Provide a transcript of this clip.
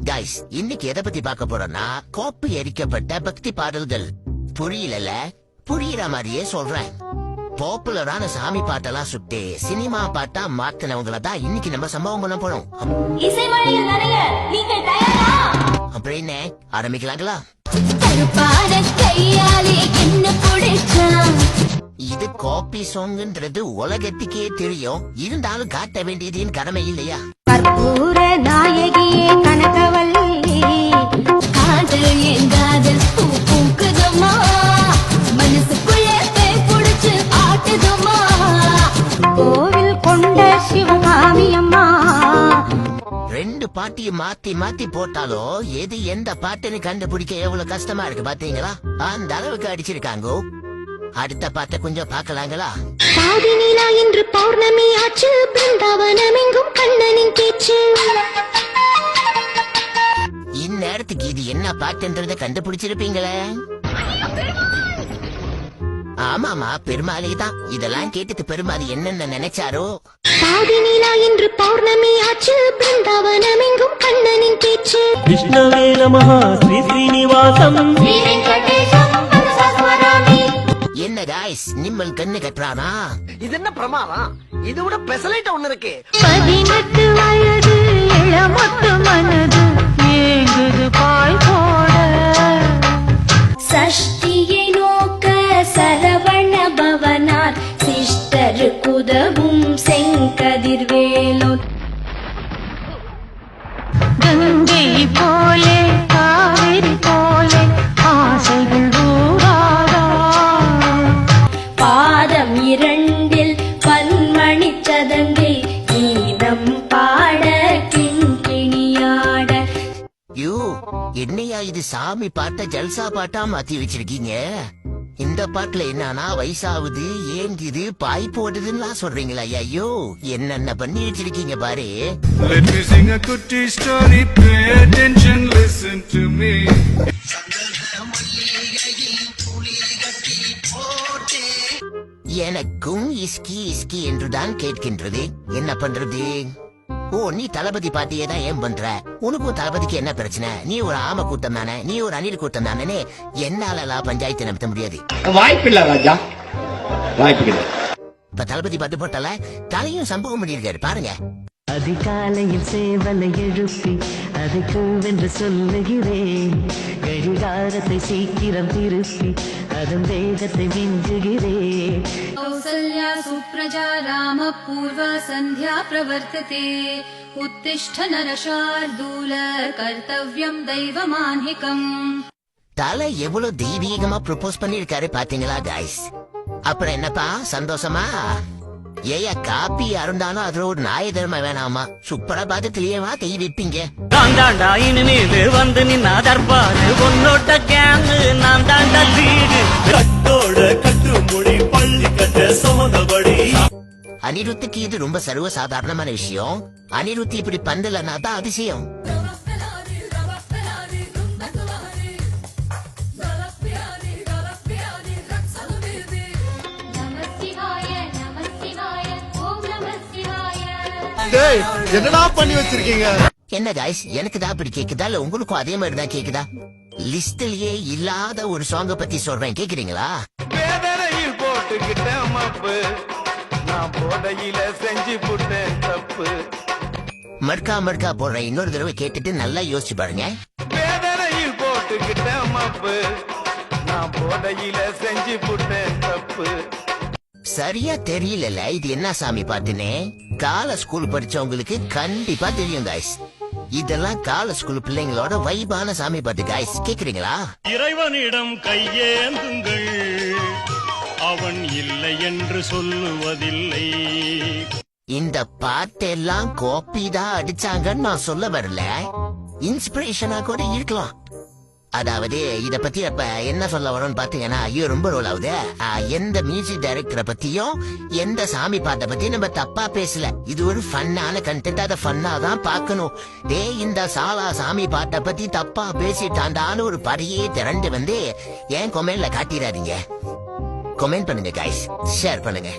Guys, இன்னைக்கு எதை பத்தி பார்க்க போறோம்னா காப்பி அடிக்கப்பட்ட பக்தி பாடல்கள். புரியல, புரியுற மாதிரியே சொல்றேன். பாப்புலரான சாமி பாட்டெல்லாம் சுட்டு சினிமா பாட்டா மாத்தினவங்கள தான் இன்னைக்கு நம்ம சம்பவம் பண்ண போறோம். அப்படின்னு ஆரம்பிக்கலாங்களா? இது காப்பி சாங்ன்றது உலகத்துக்கே தெரியும். இருந்தாலும் காட்ட வேண்டியதின் கடமை இல்லையா? கற்பூர நாயகியே கனகவல்லி காதல் எங்காதல் பூக்குதம்மா, மனசுக்குள்ள புடிச்சு ஆட்டுதம்மா, கோவில் கொண்ட சிவகாமி அம்மா. ரெண்டு பாட்டியும் மாத்தி மாத்தி போட்டாலும் எது எந்த பாட்டுன்னு கண்டுபிடிக்க எவ்வளவு கஷ்டமா இருக்கு பாத்தீங்களா? அந்த அளவுக்கு அடிச்சிருக்காங்க. அடுத்த பாட்டை கொஞ்சம் பாக்கலாங்களா? பாதி நிலா என்று பௌர்ணமி ஆச்சு, பிருந்தாவனம் எங்கும் கண்ணனின் பேச்சு. இந்நேரத்துக்கு இது என்ன பாட்டுன்றத கண்டுபிடிச்சிருப்பீங்களே. ஆமாமா, பெருமாளே தான். இதெல்லாம் கேட்டுட்டு பெருமாள் என்னென்ன நினைச்சாரோ. பாதி நிலா என்று பௌர்ணமி ஆச்சு, பிருந்தாவனம் எங்கும் கண்ணனின் பேச்சு. விஷ்ணவே நமஹ ஸ்ரீ ஸ்ரீனிவாசம் என்ன காய்ஸ், நிம்மல் கண்ணு கட்டுறானா? இது என்ன பிரமாதம்? இது விட பெசலைட் ஒண்ணு இருக்கு. 18 வயது இளமொட்டு மனது ஏங்குது பாய் போட, சஷ்டியை நோக்க சரவண பவனார் சிஸ்டர் குதவும் செங்கதிர்வேலோ, கங்கை போலே காவிரி போலே ஆசைகள் ஊராதா, பாதம் இரண்டில் பன்மணி சதங்கை கீதம் பாட கிண்கிணியாட. யூ, என்னையா இது சாமி பாட்ட ஜல்சா பாட்டா மாத்தி வச்சிருக்கீங்க? இந்த பாட்டுல என்னன்னா வயசாகுது, ஏங்குது, பாய் போடுதுன்னா சொல்றீங்களா? ஐயோ, என்னென்ன பண்ணி வச்சிருக்கீங்க பாரு. Let me sing a kutti story, pay attention, listen to me. எனக்கும் இஸ்கி இஸ்கி என்றுதான் கேட்கின்றது. என்ன பண்றது? ஓ, நீ தளபதி பாட்டியே தான் ஏன் பண்ற? உனக்கும் தளபதிக்கு என்ன பிரச்சனை? நீ ஒரு ஆம கூட்டம் தானே, நீ ஒரு அணில் கூட்டம் தானே. என்னால பஞ்சாயத்து நடத்த முடியாது. வாய்ப்பில்லை ராஜா, வாய்ப்பு. இப்ப தளபதி பாட்டு போட்டால தலையும் சம்பவம் பண்ணிருக்காரு பாருங்க. அதிகாலையில் சேவலை எழுப்பி அதை கூவென்று சொல்லுகிறேன், கடிகாரத்தை சீக்கிரம் திருப்பி அதன் வேகத்தை மிஞ்சுகிறேன். கௌசல்யா சுப்ரஜா ராம பூர்வ சந்தியா பிரவர்த்ததே, உத்திஷ்ட நரசார்தூல கர்த்தவ்யம் தெய்வமான்ஹிகம். தலை எவ்வளவு தெய்வீகமா ப்ரொபோஸ் பண்ணிருக்காரு பாத்தீங்களா காய்ஸ்? அப்புறம் என்னப்பா, சந்தோஷமா? ஏயா, காப்பி அருந்தாலும் அதுல ஒரு நாய தர்ம வேணாமா? சூப்பரா பார்த்து தெளிவா கை வைப்பீங்க. நான் தாண்டா இனிமேல் வந்து நின்னா தர்பாரு, உன்னோட கேங்கு நான் தாண்டா லீடு. கட்டோட கட்டுமொழி பள்ளி கட்ட சமந்தபடி. அனிருத்துக்கு இது ரொம்ப சர்வ சாதாரணமான விஷயம். அனிருத்தி இப்படி பந்தலன்னா தான் அதிசயம். டேய், என்னடா பண்ணி வச்சிருக்கீங்க? என்ன காய்ஸ், எனக்கு தான் அப்படி கேக்குதா இல்ல உங்களுக்கும் அதே மாதிரி தான் கேக்குதா? லிஸ்ட்லயே இல்லாத ஒரு சாங்க பத்தி சொல்றேன், கேக்குறீங்களா? வேதனையில் போட்டுக்கிட்டேன் மப்பு, நான் போதையில செஞ்சு புட்டேன் தப்பு. மர்க்கா மர்க்கா போடுறேன், இன்னொரு தடவை கேட்டுட்டு நல்லா யோசிச்சு பாருங்க. வேதனையில் போட்டுக்கிட்டேன் மப்பு, நான் போதையில செஞ்சு புட்டேன் தப்பு. சரியா தெரியல இது என்ன சாமி பாட்டுன்னு. கால ஸ்கூல் படிச்சவங்களுக்கு கண்டிப்பா தெரியும் காய்ஸ். இதெல்லாம் கால ஸ்கூல் பிள்ளைங்களோட வைபான சாமி பாட்டு காய்ஸ், கேக்குறீங்களா? இறைவனிடம் கையேந்துங்கள், அவன் இல்லை என்று சொல்லுவதில்லை. இந்த பாட்டெல்லாம் காப்பி தான் அடிச்சாங்கன்னு நான் சொல்ல வரல, இன்ஸ்பிரேஷனா கூட இருக்கலாம். அதாவது இத பத்தி அப்ப என்ன சொல்ல வரோம்னு பாத்தீங்கன்னா, ஐயோ ரொம்ப ரோல் ஆகுது. எந்த மியூசிக் டைரக்டரை பத்தியும் எந்த சாமி பாட்டை பத்தி நம்ம தப்பா பேசல. இது ஒரு ஃபன்னான கண்டென்ட், அதை ஃபன்னா தான் பாக்கணும். இந்த சாலா சாமி பாட்டை பத்தி தப்பா பேசிட்டாண்டான்னு ஒரு படையே திரண்டு வந்து ஏன் கொமெண்ட்ல காட்டிடாதீங்க. கொமெண்ட் பண்ணுங்க கைஸ், ஷேர் பண்ணுங்க.